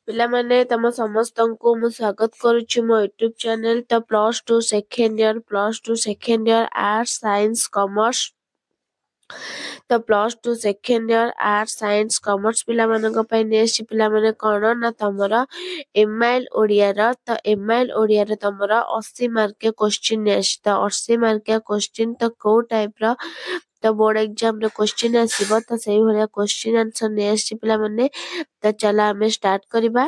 ପିଲାମାନେ ତମ ସମସ୍ତଙ୍କୁ ମୁଁ ସ୍ୱାଗତ କରୁଛି ମୋ ୟୁଟ୍ୟୁବ ଚ୍ୟାନେଲ। ତ +2 second year arts science commerce +2 second year arts science commerce ପିଲାମାନଙ୍କ ପାଇଁ ନେକ୍ସଟ ପିଲାମାନେ କଣ ନା ତମର ଏମଆଇଏଲ ଓଡ଼ିଆର। ତ ଏମଆଇଏଲ ଓଡ଼ିଆରେ ତମର 80 ମାର୍କିଆ କ୍ୱେଶ୍ଚିନ୍ ନେକ୍ସଟ। ତ 80 ମାର୍କିଆ କ୍ୱେଶ୍ଚିନ୍ ତ କୋଉ ଟାଇପର ତ ବୋର୍ଡ ଏକ୍ଜାମ ରେ କ୍ୱେଶ୍ଚିନ୍ ଆସିବ ତ ସେଇଭଳିଆ କ୍ୱେଶ୍ଚିନ୍ ଆନ୍ସର ନେକ୍ସଟ ପିଲାମାନେ। ତ ଚାଲ ଆମେ ଷ୍ଟାର୍ଟ କରିବା।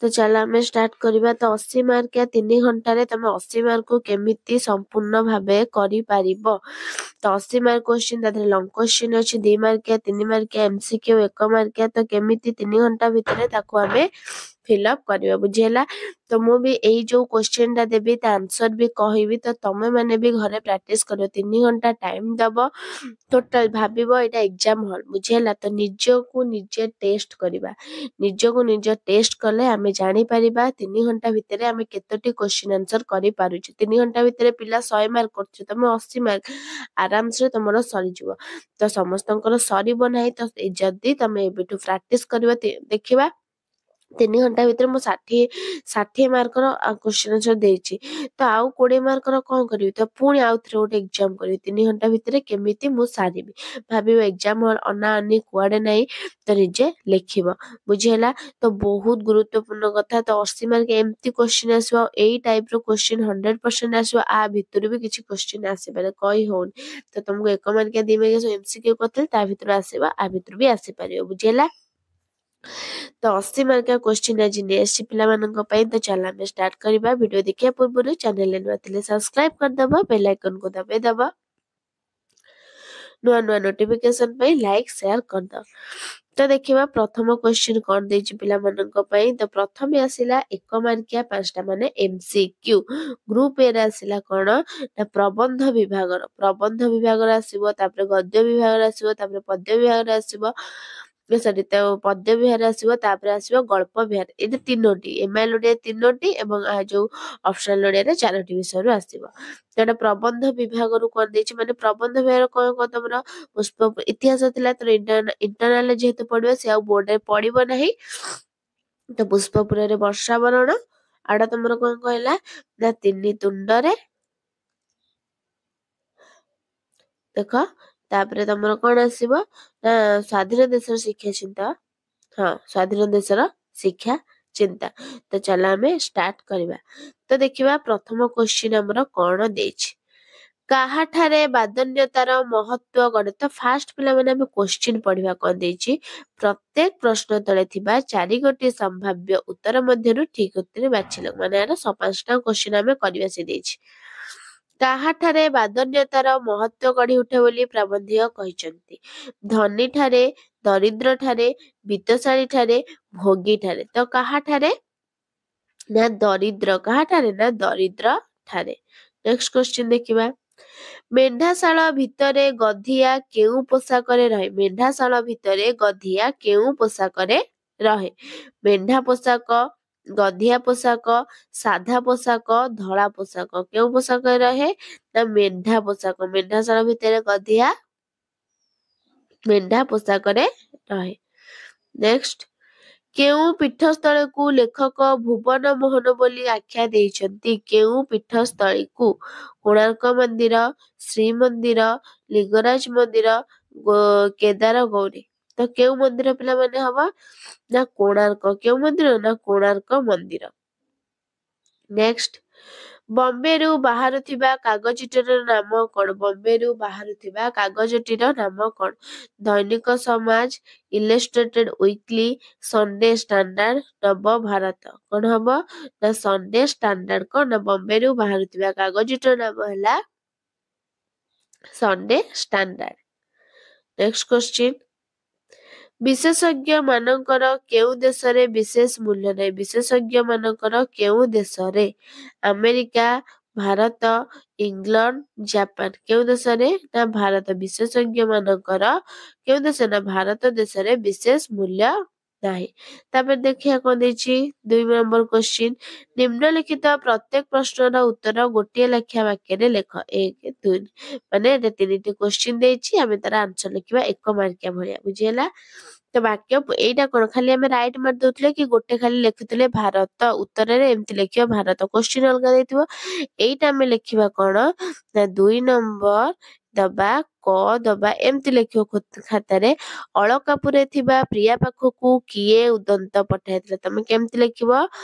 ତ ଚାଲ ଆମେ ଷ୍ଟାର୍ଟ କରିବା। ତ 80 ମାର୍କିଆ 3 ଘଣ୍ଟାରେ ତମେ 80 ମାର୍କକୁ କେମିତି ସମ୍ପୂର୍ଣ୍ଣ ଭାବେ କରିପାରିବ। ତ 80 ମାର୍କ କ୍ୱେଶ୍ଚିନ୍ ତା ଦେହରେ ଲଙ୍ଗ କ୍ୱେଶ୍ଚିନ୍ ଅଛି 2 ମାର୍କିଆ 3 ମାର୍କିଆ ଏମସିକ୍ୟୁ 1 ମାର୍କିଆ। ତ କେମିତି 3 ଘଣ୍ଟା ଭିତରେ ତାକୁ ଆମେ ଫିଲଅପ କରିବା ବୁଝିହେଲା। ତ ମୁଁ ବି ଏଇ ଯୋଉ କ୍ୱେଶ୍ଚିନ୍ ଟା ଦେବି ତା ଆନ୍ସର ବି କହିବି। ତ ତମେ ମାନେ ବି ଘରେ ପ୍ରାକ୍ଟିସ କରିବ 3 ଘଣ୍ଟା ଟାଇମ ଦବ। ଟୋଟାଲ ଭାବିବ ଏଇଟା ଏକ୍ଜାମ ହଲ ବୁଝିହେଲା। ତ ନିଜକୁ ନିଜେ ଟେଷ୍ଟ କରିବା। ନିଜକୁ ନିଜ ଟେଷ୍ଟ କଲେ ଆମେ ଜାଣିପାରିବା 3 ଘଣ୍ଟା ଭିତରେ ଆମେ କେତୋଟି କ୍ୱେଶ୍ଚିନ୍ ଆନ୍ସର କରିପାରୁଛୁ। 3 ଘଣ୍ଟା ଭିତରେ ପିଲା 100 ମାର୍କ କରୁଛୁ ତମେ 80 ମାର୍କ ଆରାମସେ ତମର ସରିଯିବ। ତ ସମସ୍ତଙ୍କର ସରିବ ନାହିଁ। ତ ଯଦି ତମେ ଏବେଠୁ ପ୍ରାକ୍ଟିସ କରିବ ଦେଖିବା 3 ଘଣ୍ଟା ଭିତରେ ମୁଁ 60 ମାର୍କର କ୍ୱେଶ୍ଚିନ୍ ଆନ୍ସର ଦେଇଛି। ତ ଆଉ 20 ମାର୍କର କଣ କରିବି। ତ ପୁଣି ଆଉଥରେ ଗୋଟେ ଏକ୍ଜାମ କରିବି 3 ଘଣ୍ଟା ଭିତରେ କେମିତି ମୁଁ ସାରିବି। ଭାବିବ ଏକ୍ଜାମ ଅନାଅନି କୁଆଡେ ନାହିଁ। ତ ନିଜେ ଲେଖିବ ବୁଝିହେଲା। ତ ବହୁତ ଗୁରୁତ୍ୱପୂର୍ଣ୍ଣ କଥା। ତ 80 ମାର୍କ ଏମିତି କ୍ୱେଶ୍ଚିନ୍ ଆସିବ ଏଇ ଟାଇପର କ୍ୱେଶ୍ଚିନ୍ 100% ଆସିବ। ଆ ଭିତରୁ ବି କିଛି କ୍ୱେଶ୍ଚିନ୍ ଆସିପାରେ କହି ହଉନି। ତ ତମକୁ 1 ମାର୍କିଆ 2 ମାର୍କିଆ ଏମସିକ୍ୟୁ କରିଥିଲେ ତା ଭିତରୁ ଆସିବ ଆ ଭିତରୁ ବି ଆସିପାରିବ ବୁଝିହେଲା। ତ 80 ମାର୍କିଆ କ୍ୱେଶ୍ଚିନ୍ ଆଜି ନେକ୍ସଟ ପିଲାମାନଙ୍କ ପାଇଁ। ତ ଚାଲ ଆମେ ଷ୍ଟାର୍ଟ କରିବା। ଭିଡିଓ ଦେଖିବା ପୂର୍ବରୁ ଚ୍ୟାନେଲରେ ନୂଆ ଥିଲେ ସବସ୍କ୍ରାଇବ କରିଦବ ବେଲ ଆଇକନକୁ ଦବେଇଦବ। ନୂଆ ନୂଆ ନୋଟିଫିକେସନ ପାଇଁ ଲାଇକ ସେୟାର କରିଦବ। ତ ଦେଖିବା ପ୍ରଥମ କ୍ୱେଶ୍ଚିନ୍ କଣ ଦେଇଛି ପିଲାମାନଙ୍କ ପାଇଁ। ତ ପ୍ରଥମେ ଆସିଲା 1 ମାର୍କିଆ 5ଟା ମାନେ ଏମସିକ୍ୟୁ। ଗ୍ରୁପ ଏ ରେ ଆସିଲା କଣ ନା ପ୍ରବନ୍ଧ ବିଭାଗର ଆସିବ। ତାପରେ ଗଦ୍ୟ ବିଭାଗର ଆସିବ। ତାପରେ ପଦ୍ୟ ବିଭାଗରେ ଆସିବ। ସରି ତ ପଦ୍ୟ ବିଭାଗରେ ଆସିବ। ତାପରେ ଆସିବ ଗଳ୍ପ ବିଭାଗ। ଏଇଟା 3ଟି ଏମଆଇଏଲ ଓଡ଼ିଆ 3ଟି ଏବଂ ଯୋଉ ଅପସନାଲ ଓଡ଼ିଆରେ 4ଟି ବିଷୟରୁ ଆସିବ। ତ ଏଟା ପ୍ରବନ୍ଧ ବିଭାଗରୁ କଣ ଦେଇଛି ମାନେ ପ୍ରବନ୍ଧ ବିଭାଗର କଣ ତମର ପୁଷ୍ପ ଇତିହାସ ଥିଲା। ତ ଇଣ୍ଟରନାଲରେ ଯେହେତୁ ପଡିବ ସେ ଆଉ ବୋର୍ଡରେ ପଡିବ ନାହିଁ। ତ ପୁଷ୍ପପୁରରେ ବର୍ଷା ବରଣ ଆଉଟା ତମର କଣ କହିଲା ନା 3 ତୁଣ୍ଡରେ ଦେଖ। ତାପରେ ତମର କଣ ଆସିବ ନା ସ୍ୱାଧୀନ ଦେଶର ଶିକ୍ଷା ଚିନ୍ତା। ହଁ ସ୍ୱାଧୀନ ଦେଶର ଶିକ୍ଷା ଚିନ୍ତା। ତ ଚାଲ ଆମେ ଷ୍ଟାର୍ଟ କରିବା। ତ ଦେଖିବା ପ୍ରଥମ କ୍ୱେଶ୍ଚିନ୍ ଆମର କଣ ଦେଇଛି। କାହାଠାରେ ବାଦନ୍ୟତାର ମହତ୍ଵ ଗଣେ। ତ ଫାଷ୍ଟ ପିଲାମାନେ ଆମେ କ୍ୱେଶ୍ଚିନ୍ ପଢିବା କଣ ଦେଇଛି। ପ୍ରତ୍ୟେକ ପ୍ରଶ୍ନ ତଳେ ଥିବା 4ଗୋଟି ସମ୍ଭାବ୍ୟ ଉତ୍ତର ମଧ୍ୟରୁ ଠିକ ଉତ୍ତର ବାଛିଲ। ମାନେ ଏହାର 5ଟା କ୍ୱେଶ୍ଚିନ୍ ଆମେ କରିବା ସେ ଦେଇଛି। କାହାଠାରେ ବାଦନ୍ୟତାର ମହତ୍ଵ ଗଢି ଉଠେ ବୋଲି ପ୍ରବନ୍ଧୀୟ କହିଛନ୍ତି। ଧନୀ ଠାରେ ଦରିଦ୍ର ଠାରେ ବିତ୍ତଶାଳୀ ଠାରେ ଭୋଗୀ ଠାରେ। ତ କାହାଠାରେ ନା ଦରିଦ୍ର କାହାଠାରେ ନା ଦରିଦ୍ର ଠାରେ। ନେକ୍ସଟ କ୍ୱେଶ୍ଚିନ୍ ଦେଖିବା। ମେଣ୍ଢାଶାଳ ଭିତରେ ଗଧିଆ କେଉଁ ପୋଷାକରେ ରହେ। ମେଣ୍ଢାଶାଳ ଭିତରେ ଗଧିଆ କେଉଁ ପୋଷାକରେ ରହେ। ମେଣ୍ଢା ପୋଷାକ ଗଧିଆ ପୋଷାକ ସାଧା ପୋଷାକ ଧଳା ପୋଷାକ। କେଉଁ ପୋଷାକରେ ରହେ ନା ମେଣ୍ଢା ପୋଷାକ। ମେଣ୍ଢାଶାଳ ଭିତରେ ଗଧିଆ ମେଣ୍ଢା ପୋଷାକରେ ରହେ। ନେକ୍ସଟ କେଉଁ ପୀଠସ୍ଥଳୀକୁ ଲେଖକ ଭୁବନ ମୋହନ ବୋଲି ଆଖ୍ୟା ଦେଇଛନ୍ତି। କେଉଁ ପୀଠସ୍ଥଳୀକୁ କୋଣାର୍କ ମନ୍ଦିର ଶ୍ରୀମନ୍ଦିର ଲିଙ୍ଗରାଜ ମନ୍ଦିର କେଦାର ଗୌରୀ। ତ କେଉଁ ମନ୍ଦିର ପିଲାମାନେ ହବ ନା କୋଣାର୍କ। କେଉଁ ମନ୍ଦିର ନା କୋଣାର୍କ ମନ୍ଦିର। ନେକ୍ସଟ ବମ୍ବେରୁ ବାହାରୁଥିବା କାଗଜଟିର ନାମ କଣ। ବମ୍ବେରୁ ବାହାରୁଥିବା କାଗଜଟିର ନାମ କଣ। ଦୈନିକ ସମାଜ ଇଲଷ୍ଟ୍ରେଟେଡ ୱିକଲି ସଣ୍ଡେ ଷ୍ଟାଣ୍ଡାର୍ଡ ନବଭାରତ। କଣ ହବ ନା ସଣ୍ଡେ ଷ୍ଟାଣ୍ଡାର୍ଡ। କଣ ନା ବମ୍ବେରୁ ବାହାରୁଥିବା କାଗଜଟିର ନାମ ହେଲା ସଣ୍ଡେ ଷ୍ଟାଣ୍ଡାର୍ଡ। ନେକ୍ସଟ କ୍ୱେଶ୍ଚିନ୍ ବିଶେଷଜ୍ଞ ମାନଙ୍କର କେଉଁ ଦେଶରେ ବିଶେଷ ମୂଲ୍ୟ ନାହିଁ। ବିଶେଷଜ୍ଞ ମାନଙ୍କର କେଉଁ ଦେଶରେ ଆମେରିକା ଭାରତ ଇଂଲଣ୍ଡ ଜାପାନ। କେଉଁ ଦେଶରେ ନା ଭାରତ। ବିଶେଷଜ୍ଞ ମାନଙ୍କର କେଉଁ ଦେଶ ନା ଭାରତ ଦେଶରେ ବିଶେଷ ମୂଲ୍ୟ ନାହିଁ। ତାପରେ ଦେଖିବା କଣ ଦେଇଛି 2 ନମ୍ବର କ୍ୱେଶ୍ଚିନ୍ ନିମ୍ନଲିଖିତ ପ୍ରତ୍ୟେକ ପ୍ରଶ୍ନର ଉତ୍ତର ଗୋଟିଏ ଲେଖା ବାକ୍ୟରେ ଲେଖ 1 2 ମାନେ ଏଟା 3ଟି କ୍ୱେଶ୍ଚିନ୍ ଦେଇଛି ଆମେ ତାର ଆନ୍ସର ଲେଖିବା 1 ମାର୍କିଆ ଭଳିଆ ବୁଝିହେଲା। ତ ବାକ୍ୟ ଏଇଟା କଣ ଖାଲି ଆମେ ରାଇଟ୍ ମାରି ଦଉଥିଲେ କି ଗୋଟେ ଖାଲି ଲେଖୁଥିଲେ ଭାରତ ଉତ୍ତରରେ ଏମିତି ଲେଖିବା ଭାରତ କ୍ୱେଶ୍ଚିନ୍ ଅଲଗା ଦେଇଥିବ। ଏଇଟା ଆମେ ଲେଖିବା କଣ ନା 2 ନମ୍ବର ଦବା କ ଦବା ଏମିତି ଲେଖିବ ଖାତାରେ ଅଳକାପୁରରେ ଥିବା ପ୍ରିୟା ପାଖକୁ କିଏ ଉଦନ୍ତ ପଠାଇଥିଲା ତମେ କେମିତି ଲେଖିବ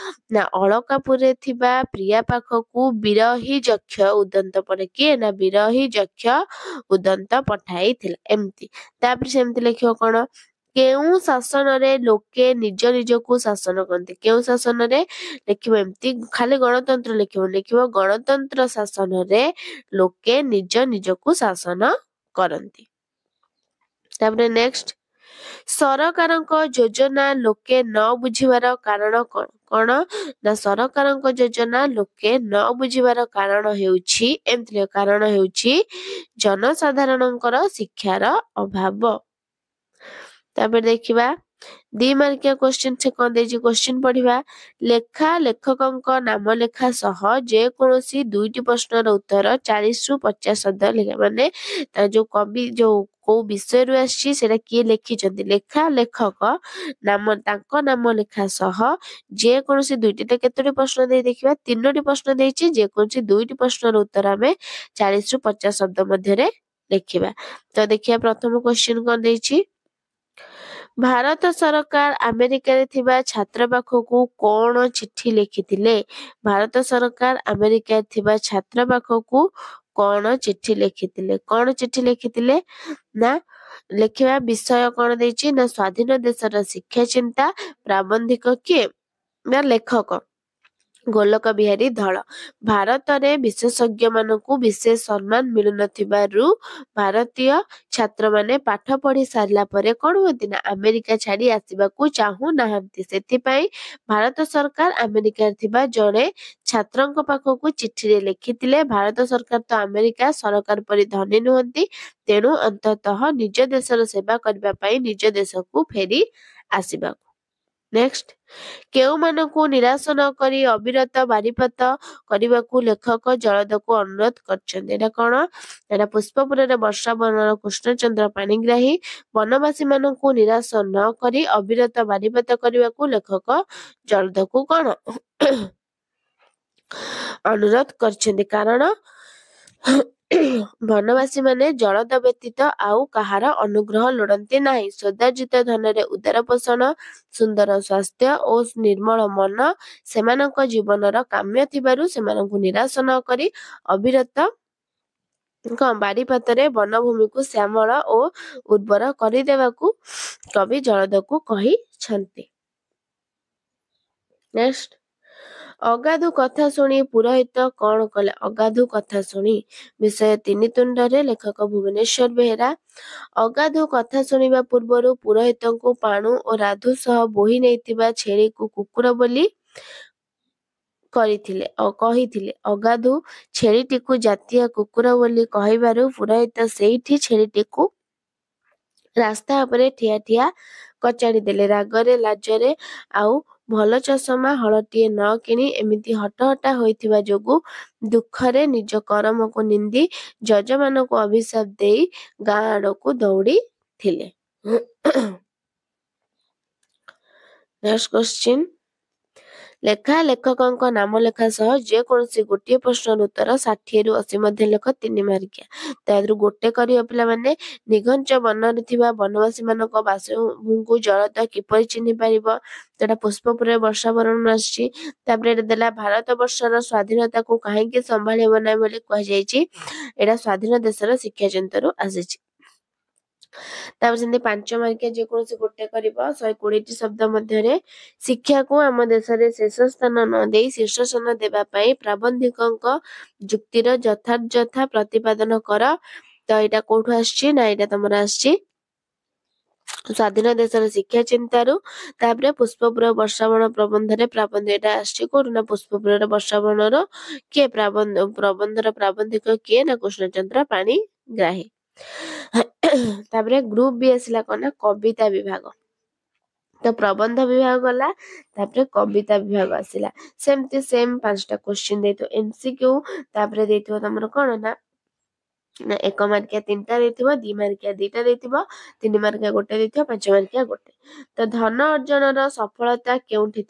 ନା ଅଳକାପୁରରେ ଥିବା ପ୍ରିୟା ପାଖକୁ ବିରହୀ ଯକ୍ଷ ଉଦନ୍ତ ପଠେ କିଏ ନା ବିରହୀ ଯକ୍ଷ ଉଦନ୍ତ ପଠାଇଥିଲା ଏମିତି। ତାପରେ ସେମିତି ଲେଖିବ କଣ କେଉଁ ଶାସନରେ ଲୋକେ ନିଜ ନିଜକୁ ଶାସନ କରନ୍ତି କେଉଁ ଶାସନରେ ଲେଖିବ ଏମିତି ଖାଲି ଗଣତନ୍ତ୍ର ଲେଖିବ ଗଣତନ୍ତ୍ର ଶାସନରେ ଲୋକେ ନିଜ ନିଜକୁ ଶାସନ କରନ୍ତି। ତାପରେ ନେକ୍ସଟ ସରକାରଙ୍କ ଯୋଜନା ଲୋକେ ନ ବୁଝିବାର କାରଣ କଣ କଣ ନା ସରକାରଙ୍କ ଯୋଜନା ଲୋକେ ନ ବୁଝିବାର କାରଣ ହେଉଛି ଏମିତି କାରଣ ହେଉଛି ଜନସାଧାରଣଙ୍କର ଶିକ୍ଷାର ଅଭାବ। ତାପରେ ଦେଖିବା 2 ମାର୍କିଆ କ୍ୱେଶ୍ଚିନ୍ ସେ କଣ ଦେଇଛି କ୍ୱେଶ୍ଚିନ୍ ପଢିବା ଲେଖା ଲେଖକଙ୍କ ନାମ ଲେଖା ସହ ଯେକୌଣସି 2ଟି ପ୍ରଶ୍ନର ଉତ୍ତର 40ରୁ 50 ଶବ୍ଦ ଲେଖା ମାନେ ଯୋଉ କବି ଯୋଉ କୋଉ ବିଷୟରୁ ଆସିଛି ସେଟା କିଏ ଲେଖିଛନ୍ତି ଲେଖା ଲେଖକ ନାମ ତାଙ୍କ ନାମ ଲେଖା ସହ ଯେକୌଣସି 2ଟି ତ କେତୋଟି ପ୍ରଶ୍ନ ଦେଇ ଦେଖିବା 3ଟି ପ୍ରଶ୍ନ ଦେଇଛି ଯେକୌଣସି 2ଟି ପ୍ରଶ୍ନର ଉତ୍ତର ଆମେ 40ରୁ 50 ଶବ୍ଦ ମଧ୍ୟରେ ଲେଖିବା। ତ ଦେଖିବା ପ୍ରଥମ କ୍ୱେଶ୍ଚିନ୍ କଣ ଦେଇଛି ଭାରତ ସରକାର ଆମେରିକାରେ ଥିବା ଛାତ୍ର ପାଖକୁ କଣ ଚିଠି ଲେଖିଥିଲେ ଭାରତ ସରକାର ଆମେରିକାରେ ଥିବା ଛାତ୍ର ପାଖକୁ କଣ ଚିଠି ଲେଖିଥିଲେ ନା ଲେଖିବା ବିଷୟ କଣ ଦେଇଛି ନା ସ୍ୱାଧୀନ ଦେଶର ଶିକ୍ଷା ଚିନ୍ତା ପ୍ରାବନ୍ଧିକ କିଏ ନା ଲେଖକ ଗୋଲକ ବିହାରୀ ଧଳ ଭାରତରେ ବିଶେଷଜ୍ଞ ମାନଙ୍କୁ ବିଶେଷ ସମ୍ମାନ ମିଳୁନଥିବାରୁ ଭାରତୀୟ ଛାତ୍ରମାନେ ପାଠ ପଢି ସାରିଲା ପରେ କଣ ହୁଅନ୍ତି ନା ଆମେରିକା ଛାଡି ଆସିବାକୁ ଚାହୁଁନାହାନ୍ତି ସେଥିପାଇଁ ଭାରତ ସରକାର ଆମେରିକାରେ ଥିବା ଜଣେ ଛାତ୍ରଙ୍କ ପାଖକୁ ଚିଠିରେ ଲେଖିଥିଲେ ଭାରତ ସରକାର ତ ଆମେରିକା ସରକାର ପରି ଧନୀ ନୁହନ୍ତି ତେଣୁ ଅନ୍ତତଃ ନିଜ ଦେଶର ସେବା କରିବା ପାଇଁ ନିଜ ଦେଶକୁ ଫେରି ଆସିବାକୁ। ନେକ୍ସଟ କେଉଁମାନଙ୍କୁ ନିରାଶ ନ କରି ଅବିରତ ବାରିପଦ କରିବାକୁ ଲେଖକ ଜଳଦକୁ ଅନୁରୋଧ କରିଛନ୍ତି ଏଟା କଣ ଏଟା ପୁଷ୍ପପୁରରେ ବର୍ଷା ବର୍ଣ୍ଣର କୃଷ୍ଣଚନ୍ଦ୍ର ପାଣିଗ୍ରାହୀ ବନବାସୀ ମାନଙ୍କୁ ନିରାଶ ନ କରି ଅବିରତ ବାରିପଦ କରିବାକୁ ଲେଖକ ଜଳଦକୁ କଣ ଅନୁରୋଧ କରିଛନ୍ତି କାରଣ ବନବାସୀ ମାନେ ଜଳଦ ବ୍ୟତୀତ ଆଉ କାହାର ଅନୁଗ୍ରହ ଲୋଡନ୍ତି ନାହିଁ ସୌଦାର୍ଜିତ ଧନରେ ଉଦାର ପୋଷଣ ସୁନ୍ଦର ସ୍ୱାସ୍ଥ୍ୟ ଓ ନିର୍ମଳ ମନ ସେମାନଙ୍କ ଜୀବନର କାମ୍ୟ ଥିବାରୁ ସେମାନଙ୍କୁ ନିରାଶ ନ କରି ଅବିରତ ବାରିପଦରେ ବନଭୂମିକୁ ଶ୍ୟାମଳ ଓ ଉର୍ବର କରିଦେବାକୁ କବି ଜଳଦକୁ କହିଛନ୍ତି। ନେକ୍ସଟ ଅଗାଧୁ କଥା ଶୁଣି ପୁରୋହିତ କଣ କଲେ ଅଗାଧୁ କଥା ଶୁଣି ବିଷୟ 3 ତୁଣ୍ଡରେ ଲେଖକ ଭୁବନେଶ୍ୱର ବେହେରା ଅଗାଧୁ କଥା ଶୁଣିବା ପୂର୍ବରୁ ପୁରୋହିତଙ୍କୁ ପାଣୁ ଓ ରାଧୁ ସହ ବୋହି ନେଇଥିବା ଛେଳିକୁ କୁକୁର ବୋଲି କହିଥିଲେ ଅଗାଧୁ ଛେଳିଟିକୁ ଜାତୀୟ କୁକୁର ବୋଲି କହିବାରୁ ପୁରୋହିତ ସେଇଠି ଛେଳିଟିକୁ ରାସ୍ତା ଉପରେ ଠିଆ ଠିଆ କଚାଡ଼ି ଦେଲେ ରାଗରେ ଲାଜରେ ଆଉ ଭଲ ଚଷମା ହଳଟିଏ ନ କିଣି ଏମିତି ହଟହଟା ହୋଇଥିବା ଯୋଗୁ ଦୁଃଖରେ ନିଜ କରମକୁ ନିନ୍ଦି ଯଜମାନଙ୍କୁ ଅଭିଶାପ ଦେଇ ଗାଁ ଆଡକୁ ଦୌଡ଼ିଥିଲେ। ନେକ୍ସଟ କ୍ୱେଶ୍ଚିନ୍ ଲେଖା ଲେଖକଙ୍କ ନାମ ଲେଖା ସହ ଯେକୌଣସି ଗୋଟିଏ ପ୍ରଶ୍ନର ଉତ୍ତର 60ରୁ 80 ମଧ୍ୟ ଲେଖ 3 ମାର୍କିଆ ତାଦେହରୁ ଗୋଟେ କରିବ ପିଲାମାନେ ନିଘଞ୍ଚ ବନରେ ଥିବା ବନବାସୀ ମାନଙ୍କ ବାସଭୂମିକୁ ଜଳଦ କିପରି ଚିହ୍ନି ପାରିବ ସେଟା ପୁଷ୍ପପୁରରେ ବର୍ଷା ବର୍ଣ୍ଣନା ଆସିଛି। ତାପରେ ଏଟା ଦେଲା ଭାରତ ବର୍ଷର ସ୍ୱାଧୀନତାକୁ କାହିଁକି ସମ୍ଭାଳି ହେବ ନାହିଁ ବୋଲି କୁହାଯାଇଛି ଏଟା ସ୍ୱାଧୀନ ଦେଶର ଶିକ୍ଷା ଚିନ୍ତାରୁ ଆସିଛି। ତାପରେ ସେମିତି 5 ମାର୍କିଆ ଯେକୌଣସି ଗୋଟେ କରିବ 120ଟି ଶବ୍ଦ ମଧ୍ୟରେ ଶିକ୍ଷାକୁ ଆମ ଦେଶରେ ଶେଷ ସ୍ଥାନ ନ ଦେଇ ଶୀର୍ଷ ସ୍ଥାନ ଦେବା ପାଇଁ ପ୍ରାବନ୍ଧିକଙ୍କ ଯୁକ୍ତିର ଯଥାଯଥା ପ୍ରତିପାଦନ କର ତ ଏଇଟା କୋଉଠୁ ଆସିଛି ନା ଏଇଟା ତମର ଆସିଛି ସ୍ୱାଧୀନ ଦେଶର ଶିକ୍ଷା ଚିନ୍ତାରୁ। ତାପରେ ପୁଷ୍ପପୁର ବର୍ଷାବଣ ପ୍ରବନ୍ଧରେ ପ୍ରାବନ୍ଧ ଏଟା ଆସିଛି କୋଉଠୁ ନା ପୁଷ୍ପପୁରର ବର୍ଷାବଣର କିଏ ପ୍ରବନ୍ଧର ପ୍ରାବନ୍ଧିକ କିଏ ନା କୃଷ୍ଣଚନ୍ଦ୍ର ପାଣିଗ୍ରାହୀ। ତାପରେ ଗ୍ରୁପ ବି ଆସିଲା କଣ ନା କବିତା ବିଭାଗ तो प्रबंध विभाग गला तापरे कविता विभाग आसिला सेमती सेम 5टा क्वेश्चन देतो एमसीक्यू तापरे देतो तमरो कोन ना 1 मार्किया 3टा देथिबो 2 मार्किया 2टा देथिबो 3 मार्किया 1 देथिबो 5 मार्किया 1 तो धन अर्जनर सफलता केउंठी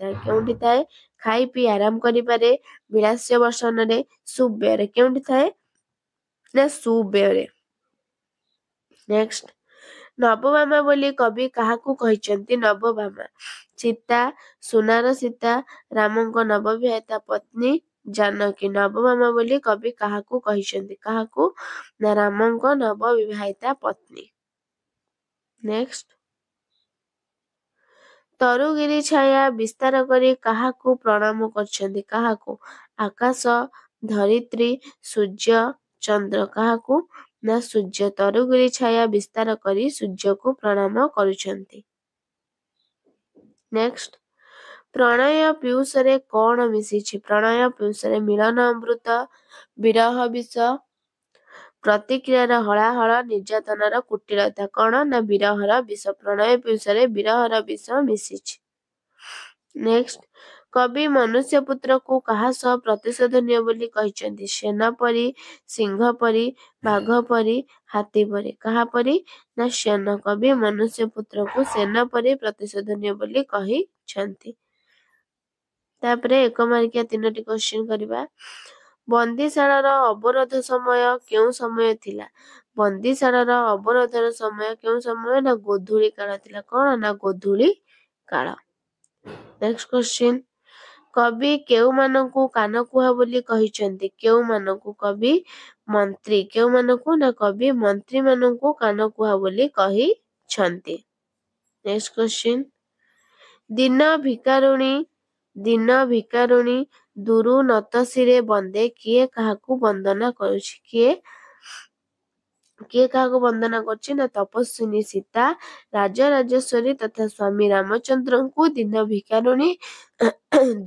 थाए खाई पी आराम करि पारे विलास्य वर्षन सुबेरे केउंठी थाए ना सुबेरे। नेक्स्ट नवभामा बोली कवि काहाकू कहिचंती नवभामा सीता सुनार सीता रामंको नवविवाहिता पत्नी जानकी नवभामा बोली कवि काहाकू कहिचंती काहाकू ना रामंको नवविवाहिता पत्नी। नेक्स्ट तरुगिरी छाया विस्तार करी काहाकू प्रणाम करछंती काहाकू आकाश धरित्री सूर्य चंद्र काहाकू ना सूर्य तरुगिरी छाया विस्तार करी सूर्य को प्रणाम करुछंती। नेक्स्ट प्रणय पीयूषरे कौन मिसिछि प्रणय पीयूषरे मिलन अमृत विरह विष प्रतिक्रियार हलाहल निर्यातनार कुटिलता कौन ना विरहर विष प्रणय पीयूषरे विरहर विष मिसिछि। नेक्स्ट कवि मनुष्य पुत्र को कहा सह प्रतिशोध निय बोली कहिचंती सेना परी सिंह परी बाघ परी हाथी परी कहा परी ना सेना कवि मनुष्य पुत्र को सेना परी प्रतिशोध निय बोली कहिचंती। तापरे 1 मार्किया 3टी क्वेश्चन करबा बंदीशालार अवरोध समय केउ समय थिला बंदीशालार अवरोधर समय केउ समय ना गोधूली काल थिला कोन ना गोधूली काल। नेक्स्ट क्वेश्चन कवि केउ मानकू कान कुहा बोली कहिचंती केउ मानकू कवि मंत्री केउ मानकू ना कवि मंत्री मानकू कान कुहा बोली कहिचंती। नेक्स्ट क्वेश्चन दिन भिकारुणी दुरु नतसिरे बंदे किए काहाकू वंदना करुछि किए काहाकू वंदना करछि ना तपस्विनी सीता राजा राजेश्वरी तथा स्वामी रामचंद्र को दिन भिकारुणी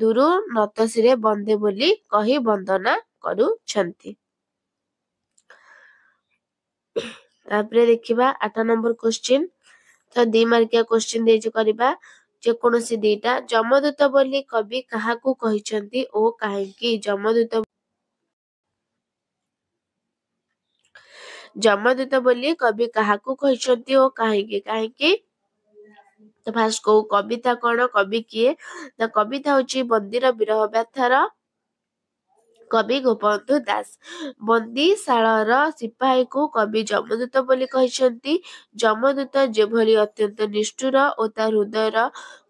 दुरु नतसिरे बंदे बोली कही वंदना करुछंती। तापरे देखिबा 8 नंबर क्वेश्चन तो 2 मार्किया क्वेश्चन देज करबा जे कोनोसी दीटा जमदूत बोली कवि काहाकू कहिचंती ओ काहेकि जमदूत बोली कवि काहाकू कहिचंती ओ काहेकि काहेकि तो फास्ट को कविता कौन कवि किए तो कविता होची बंदीर विरह व्यथार कवि गोपबंधु दास बंदीशालार सिपाही को कवि जमदूत बोली कहिचंती जमदूत जेभली अत्यंत निष्ठुर ओ ता हृदयर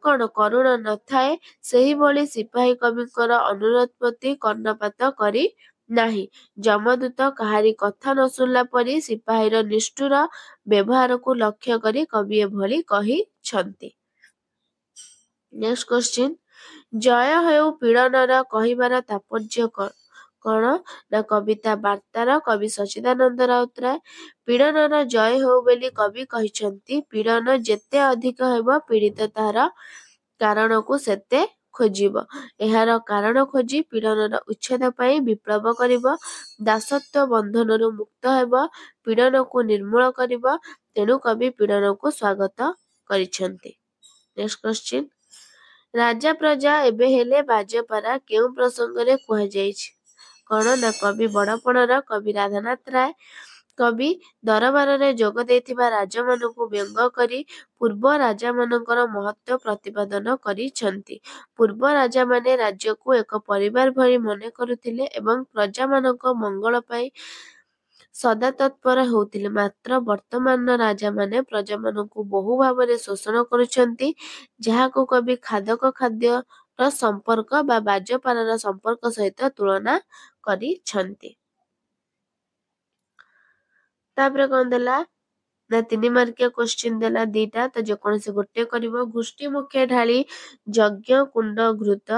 कौन करुण नथाए सेही भली सिपाही कविकर अनुरोध प्रति कर्णपात करी नाही जमदूत काहारी कथा न सुनला परी सिपाहीर निष्ठुर व्यवहार को लक्ष्य करी कवि एभली कहिछंती। नेक्स्ट क्वेश्चन जय हेउ पीड़नर कहिबार तात्पर्य कौन ना कविता वार्तार कवि सच्चिदानंद राउतराय पीड़नर जय हेउ बोली कवि कहिचंती पीड़न जेते अधिक हेबो पीड़ित तार कारण को सेते खोजिब एहार कारण खोजी पीड़नर उच्छेद पाई विप्लव करिब दासत्व बंधनरु मुक्त हेबो पीड़न को निर्मूल करिब तेणु कवि पीड़न को स्वागत करिछंती। नेक्स्ट क्वेश्चन राजा प्रजा एबे हेले बाजपारा केउ प्रसंगरे कुहा जाइछि कौन ना कवि बड़पणर कवि राधानाथ राय कवि दरबार जोग देथिबा राजा मानकु व्यंग करी पूर्व राजा मानकर महत्व प्रतिपादन करिछंती पूर्व राजा माने राज्य को एक परिवार भरी मने करुथिले एवं प्रजा मानक मंगल पाई सदा तत्पर होउथिले मात्र वर्तमान राजा माने प्रजा मानकु बहु भावरे शोषण करुछंती जहाको कवि खादक खाद्य संपर्क बा बाजपारार संपर्क सहित तुलना करिछंती। तापरे कौन देला ना 3 मार्किया क्वेश्चन देला दीटा तो जेकोनसे गोटे करिवो गोष्ठी मुख्य ढाली यज्ञ कुंड घृत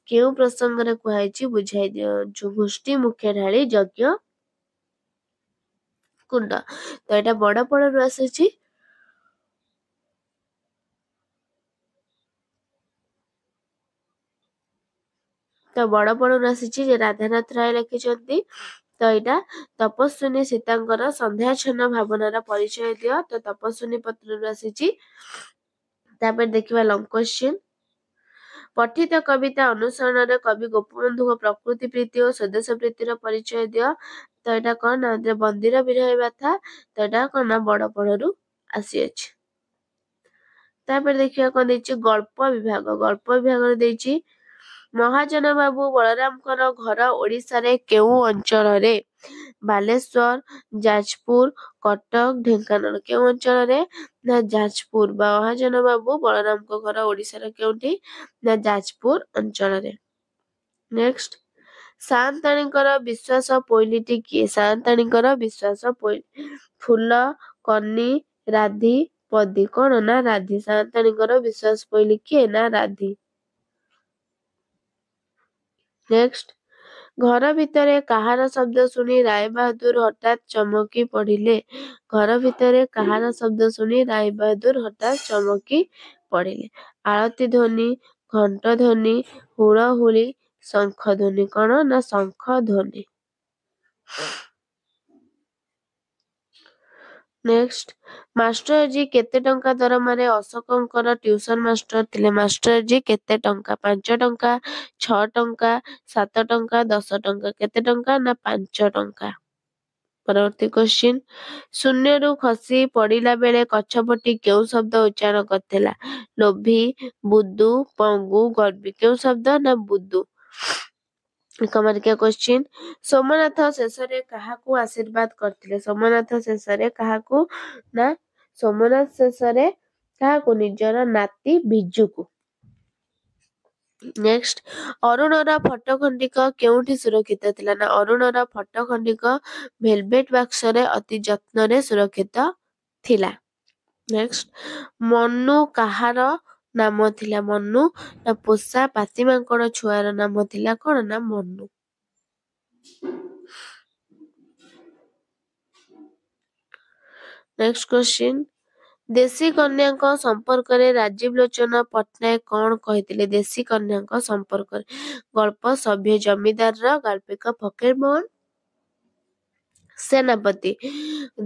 केउ प्रसंगरे कुहाइछि बुझाइ दियो जो गोष्ठी मुख्य ढाली यज्ञ कुंड तो एटा बड़ पड़रू आसीछि तो बड़ पड़रू आसीछि जे राधानाथ राय लिखिछंती तो एटा तपस्विनी सीतांकर संध्याच्छन्न भावनार परिचय दियो तो तपस्विनी पत्ररू आसीछि तापर देखिबा लॉन्ग क्वेश्चन पठित कविता अनुसरण कवि गोपबंधु प्रकृति प्रीति और स्वदेश प्रीतिर परिचय दियो तो एटा कौन ना बंदीर विरह गाथा तो एटा कौन ना बड़ पड़रू आसी अछि तापर देखिया कौन देछि गल्प विभाग देछि महाजन बाबू बलरामकर घर ओडिशा रे केउ अंचल रे बालेश्वर जाजपुर कटक ढेंकानाल केउ अंचल रे ना जाजपुर महाजन बाबू बलराम को घर ओडिशा रे केउठी ना जाजपुर अंचल रे नेक्स्ट सान्ताणीकर विश्वास पोइलीटी किए सान्ताणीकर विश्वास पोइली फूल कन्नी राधी पदी कौन ना राधी सान्ताणीकर विश्वास पोइली किए ना राधी नेक्स्ट घर भितरे काहार शब्द शुणी राय बहादुर हठात चमकी पड़िले घर भितरे काहार शब्द शुणी राय बहादुर हठात चमकी पड़िले आळती ध्वनि घंट ध्वनि हुड़हुड़ी शंख ध्वनि कौन ना शंख ध्वनि नेक्स्ट मास्टरजी केते टंका दरमारे अशोकंकर ट्यूशन मास्टर थिले मास्टरजी केते टंका 5 टंका 6 टंका 7 टंका 10 टंका केते टंका ना 5 टंका परवर्ती क्वेश्चन शून्यरू खसी पड़िला बेले कछपटी केउ शब्द उच्चारण करथिला लोभी बुद्धू पंगु गर्वी केउ शब्द ना बुद्धू कमारिका क्वेश्चन सोमनाथ शेषरे काहाकू आशीर्वाद करथिले सोमनाथ शेषरे काहाकू ना सोमनाथ शेषरे काहाकू निजर नाती बिजुकू नेक्स्ट अरुणर फटखंडिक केउठी सुरक्षित थिला ना अरुणर फटखंडिक भेलवेट बाक्सरे अति जत्न सुरक्षित थिला नेक्स्ट मनु काहार नाम थिला मनु ना पोषा पाती मांकड़ छुआर नाम थिला कौन ना मनु नेक्स्ट क्वेश्चन देशी कन्या संपर्क रे राजीव लोचन पट्टनायक कौन कहिथिले देशी कन्या संपर्क गल्प सभ्य जमीदार गाल्पिक फकीर मोहन सेनापति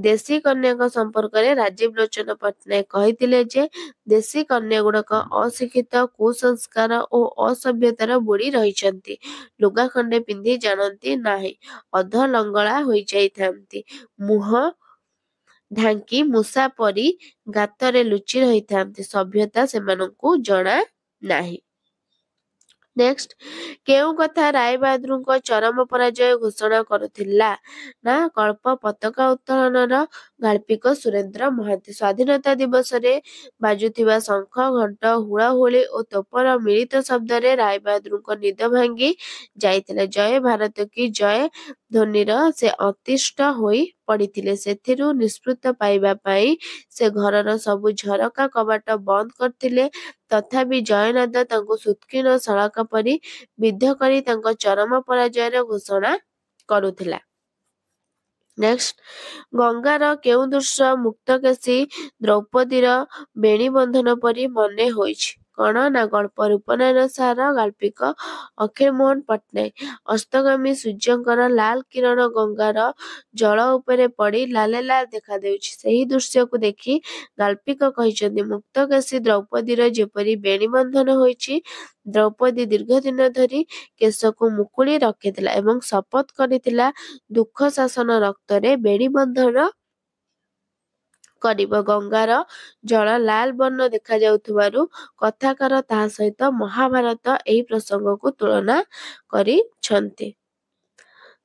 देशी कन्या संपर्क रे राजीव लोचन पट्टनायक कहिथिले जे देशी कन्या गुड़क अशिक्षित कुसंस्कार और असभ्यतार बुड़ी रहिछंती लुगा खंडे पिंधि जानती नाही अध लंगड़ा होई जाइथांती मुह ढांकी मूषा परी गाତରେ ଲୁଚି ରହିଥାନ୍ତି ସଭ୍ୟତା ସେମାନଙ୍କୁ ଜଣା ନାହିଁ नेक्स्ट केउ कथा राय बहादुरଙ୍କ चरम पराजय घोषणा करुथिला ना कल्प पताका उत्तोलनर गाल्पिक सुरेंद्र महांती स्वाधीनता दिवस रे बाजुथिबा शंख घंट हुड़हुड़ी और तोपर मिलित शब्द रे राय बहादुरଙ୍କ निद भांगी जाइथिले जय भारत की जय ध्वनिर से अतिष्ठ होई पड़िथिले सेथिरु निष्पृत पाइबा पाई से घरर सबु झरका कबाट बंद करथिले तथापि जयनाद तांको सुत्कीर्ण सड़क परी विद्ध करी तांको चरम पराजयर घोषणा करुथिला नेक्स्ट गंगार केउ दृश्य मुक्तकेशी द्रौपदीर बेणी बंधन परी मने होइछि कौन ना गल्प रूपनारायण सार गाल्पिक अखिल मोहन पट्टनायक अस्तगामी सूर्यंकर लाल किरण गंगार जल उपरे पड़ी लाले लाल देखा देउछि सेही दृश्य को देखि गाल्पिक कहिछन्ति मुक्तकेशी द्रौपदीर जेपरी बेणी बंधन होइछि द्रौपदी दीर्घ दिन धरी केशको मुकुली रखिथिला एवं शपथ करिथिला दुख शासन रक्तरे बेणी बंधन करिब गंगार जल लाल बर्ण देखा जाउथुबारु कथाकार ताहा सहित महाभारत एही प्रसंग को तुलना करिछन्ति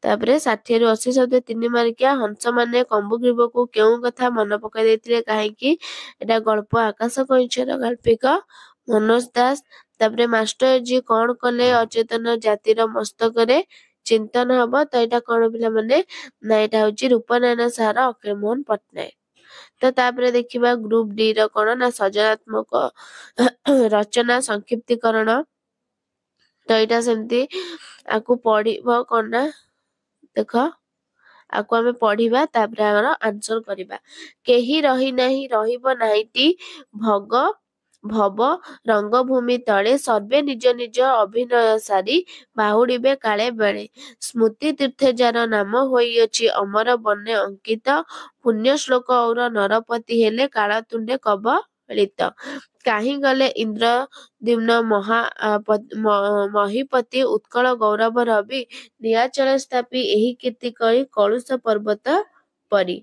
तापरे 60 रु 80 शब्द 3 मार्किया हंस माने कंबुग्रीब को केउ कथा मन पकाई देथिले काहेकि एटा गल्प आकाश कइछर गाल्पिक मनोज दास तापरे मास्टर जी कौन कले अचेतन जातिर मस्तक रे चिंतन हब तो एटा कौन पिला माने ना एटा होची रूपनारायण सार अखिल मोहन पट्टनायक तो तापरे देखिबा ग्रुप डी रो कौन ना सृजनात्मक रचना संक्षिप्तीकरण तो एटा सेमती आकु पढ़िबो कौन ना देख आकु आमे पढ़िबा तापरे आगर आंसर करिबा केही रही नाही रहिबो नाहीटी भग भव रंगभूमि तले सर्वे निज निज अभिनय सारी बाहुड़िबे काले बेले स्मृति तीर्थ जार नाम होइअछि अमर बन्ने अंकित पुण्य श्लोक और नरपति हेले कालतुंडे कब ଅବହେଳିତ। କାହିଁ ଗଲେ ଇନ୍ଦ୍ରଦ୍ୟୁମ୍ନ ମହୀପତି ଉତ୍କଳ ଗୌରବ ରବି ନିଆଚଳ ସ୍ଥାପି ଏହି କୀର୍ତ୍ତି କରି କଳୁଷ ପର୍ବତ ପରି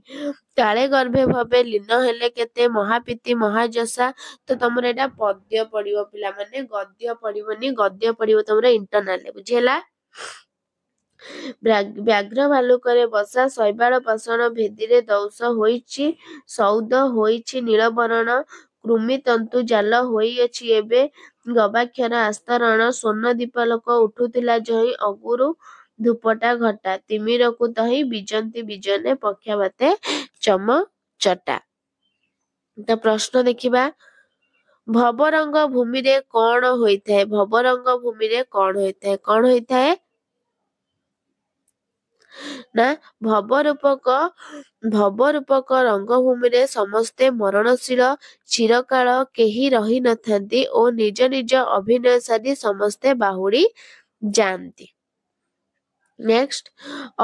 କାଳେ ଗର୍ଭେ ଭବେ ଲୀନ ହେଲେ କେତେ ମହାପୀତି ମହାଯଶା। ତ ତମର ଏଇଟା ପଦ୍ୟ ପଡିବ ପିଲାମାନେ, ଗଦ୍ୟ ପଡିବନି। ଗଦ୍ୟ ପଡିବ ତମର ଇଣ୍ଟରନାଲରେ, ବୁଝିହେଲା। ବ୍ୟାଘ୍ର ଭାଲୁକରେ ବସା ଶୈବାଳ ପାଷାଣ ଭେଦିରେ ଦଂଶ ହୋଇଛି ସୌଦ ହୋଇଛି ନୀଳବରଣ କୃମି ତନ୍ତୁ ଜାଲ ହୋଇଅଛି ଏବେ ଗବାକ୍ଷର ଆସ୍ତରଣ ସ୍ୱର୍ଣ୍ଣ ଦୀପାଲୋକ ଉଠୁଥିଲା ଜହିଁ ଅଗୁରୁ ଧୂପଟା ଘଟା ତିମିରକୁ ତହିଁ ବିଜନ୍ତି ବିଜନେ ପକ୍ଷାବାତେ ଚମ ଚଟା। ତ ପ୍ରଶ୍ନ ଦେଖିବା, ଭବରଙ୍ଗ ଭୂମିରେ କଣ ହୋଇଥାଏ? ଭବରଙ୍ଗ ଭୂମିରେ କଣ ହୋଇଥାଏ? କଣ ହୋଇଥାଏ ନା ଭବରୂପକ ରଙ୍ଗଭୂମିରେ ସମସ୍ତେ ମରଣଶୀଳ ଚିରକାଳ କେହି ରହି ନଥାନ୍ତି ଓ ନିଜ ନିଜ ଅଭିନୟ ସାରି ସମସ୍ତେ ବାହୁଡ଼ି ଯାଆନ୍ତି। ନେକ୍ସଟ,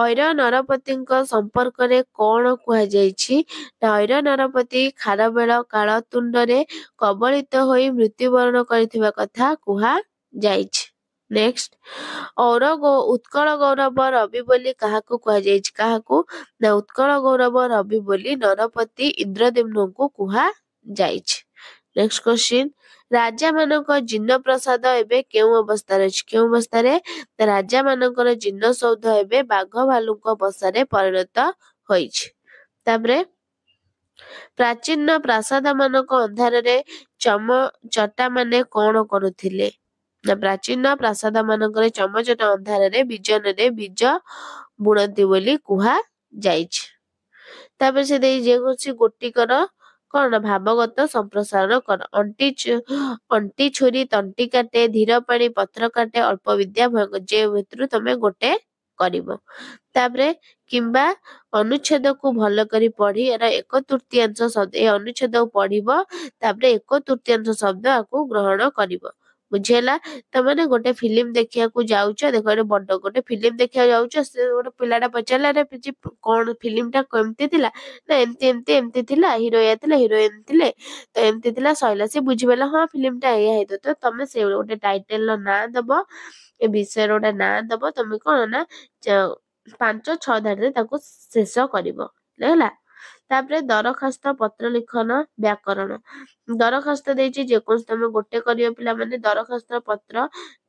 ଐର ନରପତିଙ୍କ ସମ୍ପର୍କରେ କଣ କୁହାଯାଇଛି? ନା ଐର ନରପତି ଖାରବେଳ କାଳ ତୁଣ୍ଡରେ କବଳିତ ହୋଇ ମୃତ୍ୟୁବରଣ କରିଥିବା କଥା କୁହାଯାଇଛି। ନେକ୍ସଟ, ଉତ୍କଳ ଗୌରବ ରବି ବୋଲି କାହାକୁ କୁହାଯାଇଛି? କାହାକୁ? ନା ଉତ୍କଳ ଗୌରବ ରବି ବୋଲି ନରପତି ଇନ୍ଦ୍ରଦ୍ୟୁମ୍ନଙ୍କୁ କୁହାଯାଇଛି। ନେକ୍ସଟ କ୍ୱେଶ୍ଚିନ୍, ରାଜା ମାନଙ୍କ ଜିନ ପ୍ରସାଦ ଏବେ କେଉଁ ଅବସ୍ଥାରେ ଅଛି? କେଉଁ ଅବସ୍ଥାରେ? ରାଜା ମାନଙ୍କର ଜିନ ସୌଧ ଏବେ ବାଘ ଭାଲୁଙ୍କ ବସାରେ ପରିଣତ ହୋଇଛି। ତାପରେ ପ୍ରାଚୀନ ପ୍ରାସାଦ ମାନଙ୍କ ଅନ୍ଧାରରେ ଚମଚଟା ମାନେ କଣ କରୁଥିଲେ? ନା ପ୍ରାଚୀନ ପ୍ରାସାଦ ମାନଙ୍କରେ ଚମଚଟା ଅନ୍ଧାରରେ ବିଜନରେ ବୀଜ ବୁଣନ୍ତି ବୋଲି କୁହାଯାଇଛି। ତାପରେ ସେ ଦେଇ ଯେକୌଣସି ଗୋଟିକର କଣ ଭାବଗତ ସମ୍ପ୍ରସାରଣ କର। ଅଣ୍ଟି ଛୁରୀ ତଣ୍ଟି କାଟେ ଧୀର ପାଣି ପତ୍ର କାଟେ ଅଳ୍ପ ବିଦ୍ୟା ଭୟଙ୍କର, ଯେ ଭିତରୁ ତମେ ଗୋଟେ କରିବ। ତାପରେ କିମ୍ବା ଅନୁଚ୍ଛେଦକୁ ଭଲ କରି ପଢି ଏର 1/3 ଶବ୍ଦ ଏ ଅନୁଚ୍ଛେଦକୁ ପଢିବ, ତାପରେ 1/3 ଶବ୍ଦ ଆକୁ ଗ୍ରହଣ କରିବ, ବୁଝିହେଲା। ତମାନେ ଗୋଟେ ଫିଲ୍ମ ଦେଖିବାକୁ ଯାଉଛ, ଦେଖ ଗୋଟେ ଫିଲ୍ମ ଦେଖିବାକୁ ଯାଉଛ, ସେ ଗୋଟେ ପିଲାଟା ପଚାରିଲା ଆରେ କଣ ଫିଲ୍ମଟା କେମିତି ଥିଲା? ନା ଏମିତି ଏମିତି ଏମିତି ଥିଲା, ହିରୋ ଏଇଆ ଥିଲା ହିରୋଇନ ଥିଲେ, ତ ଏମିତି ଥିଲା ସଇଲା। ସେ ବୁଝିପାରିଲା ହଁ ଫିଲ୍ମଟା ଏଇଆ ହେଇଥିବ। ତ ତମେ ସେ ଗୋଟେ ଟାଇଟେଲର ନାଁ ଦବ, ଏ ବିଷୟର ଗୋଟେ ନାଁ ଦବ। ତମେ କଣ ନା 5-6 ଧାଡ଼ିରେ ତାକୁ ଶେଷ କରିବ, ହେଲା। ତାପରେ ଦରଖାସ୍ତ ପତ୍ର ଲିଖନ ବ୍ୟାକରଣ। ଦରଖାସ୍ତ ଦେଇଛି ଯେକୌଣସି ତମେ ଗୋଟେ କରିବ ପିଲାମାନେ ଦରଖାସ୍ତ ପତ୍ର,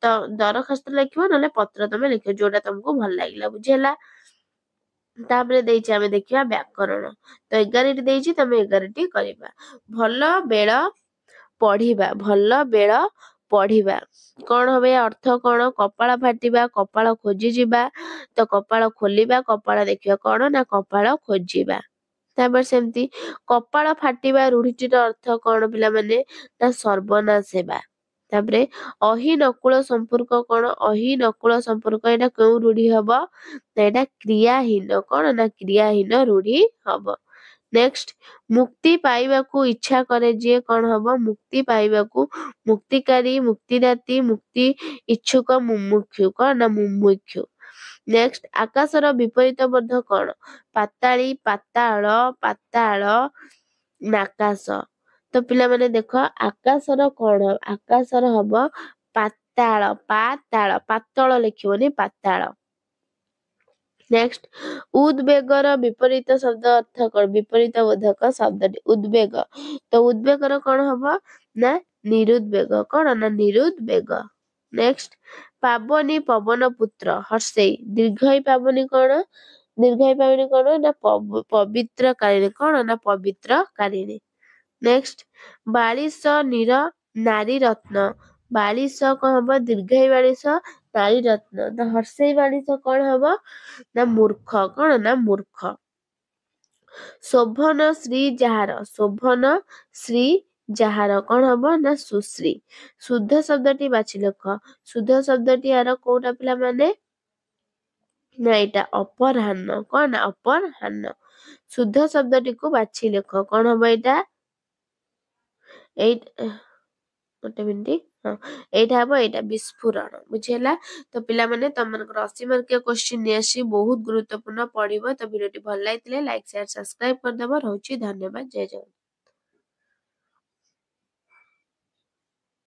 ତ ଦରଖାସ୍ତ ଲେଖିବ ନହେଲେ ପତ୍ର ତମେ ଲେଖିବ, ଯୋଉଟା ତମକୁ ଭଲ ଲାଗିଲା, ବୁଝିହେଲା। ତାପରେ ଦେଇଛି ଆମେ ଦେଖିବା ବ୍ୟାକରଣ। ତ 11ଟି ଦେଇଛି, ତମେ 11ଟି କରିବା। ଭଲ ବେଳ ପଢିବା, ଭଲ ବେଳ ପଢିବା କଣ হবে? ଅର୍ଥ କଣ? କପାଳ ଫାଟିବା, କପାଳ ଖୋଜିଯିବା, ତ କପାଳ ଖୋଲିବା, କପାଳ ଦେଖିବା, କଣ ନା କପାଳ ଖୋଜିବା। ତାପରେ ସେମିତି କପାଳ ଫାଟିବା ରୂଢିଟିର ଅର୍ଥ କଣ ପିଲାମାନେ? ନା ସର୍ବନାଶ ହେବା। ତାପରେ ଅହି ନକୁଳ ସମ୍ପର୍କ କଣ? ଅହି ନକୁଳ ସମ୍ପର୍କ ଏଇଟା କେଉଁ ରୂଢି ହବ? ଏଇଟା କ୍ରିୟାହୀନ, କଣ ନା କ୍ରିୟାହୀନ ରୂଢି ହବ। ନେକ୍ସଟ, ମୁକ୍ତି ପାଇବାକୁ ଇଚ୍ଛା କରେ ଯିଏ, କଣ ହବ? ମୁକ୍ତି ପାଇବାକୁ, ମୁକ୍ତିକାରୀ, ମୁକ୍ତିଦାତି, ମୁକ୍ତି ଇଚ୍ଛୁକ, ମୁମୁକ୍ଷୁ, କଣ ନା ମୁମୁକ୍ଷୁ। ନେକ୍ସଟ, ଆକାଶର ବିପରୀତ ମଧ୍ୟ କଣ? ପାତାଳୀ, ପାତାଳ, ପାତାଳ, ନାକାଶ। ତ ପିଲାମାନେ ଦେଖ ଆକାଶର କଣ? ଆକାଶର ହବ ପାତାଳ, ପାତାଳ, ପାତଳ ଲେଖିବନି, ପାତାଳ। ନେକ୍ସଟ, ଉଦବେଗର ବିପରୀତ ଶବ୍ଦ ଅର୍ଥ କଣ? ବିପରୀତ ବୋଧକ ଶବ୍ଦଟି ଉଦବେଗ। ତ ଉଦବେଗର କଣ ହବ? ନା ନିରୁଦବେଗ, କଣ ନା ନିରୁଦବେଗ। ନେକ୍ସଟ, ପାବନୀ ପବନ ପୁତ୍ର ହର୍ଷେଇ ଦୀର୍ଘଇ ପାବନୀ କଣ? ଦୀର୍ଘଇ ପାବନୀ କଣ ନା ପବିତ୍ରକାରିଣୀ, କଣ ନା ପବିତ୍ରକାରିଣୀ। ନେକ୍ସଟ, ବାଳିଶ ନୀର ନାରୀ ରତ୍ନ। ବାଳିଶ କଣ ହବ? ଦୀର୍ଘଇ ବାଳିଶ ନାରୀ ରତ୍ନ। ତ ହର୍ଷେଇ ବାଳିଶ କଣ ହବ? ନା ମୂର୍ଖ, କଣ ନା ମୂର୍ଖ। ଶୋଭନ ଶ୍ରୀ ଯାହାର, ଶୋଭନ ଶ୍ରୀ ଯାହାର କଣ ହବ? ନା ସୁଶ୍ରୀ। ଶୁଦ୍ଧ ଶବ୍ଦଟି ବାଛି ଲେଖ। ଶୁଦ୍ଧ ଶବ୍ଦଟି ଆର କୋଉଟା ପିଲାମାନେ? ନା ଏଇଟା ଅପରାହ୍ନ, କଣ ନା ଅପରାହ୍ନ। ଶୁଦ୍ଧ ଶବ୍ଦଟିକୁ ବାଛି ଲେଖ, କଣ ହବ ଏଇଟା? ଗୋଟେ ମିନିଟ, ହଁ ଏଇଟା ହବ ଏଇଟା ବିସ୍ଫୋରଣ, ବୁଝିହେଲା। ତ ପିଲାମାନେ ତମମାନଙ୍କର 80 ମାର୍କିଆ କ୍ୱେଶ୍ଚିନ୍ ନେଇ ଆସିଛି, ବହୁତ ଗୁରୁତ୍ୱପୂର୍ଣ୍ଣ ପଢିବ। ତ ଭିଡିଓଟି ଭଲ ଲାଗିଥିଲେ ଲାଇକ୍ ସେୟାର ସବସ୍କ୍ରାଇବ କରିଦବ। ରହୁଛି, ଧନ୍ୟବାଦ, ଜୟ ଜଗନ୍ନାଥ।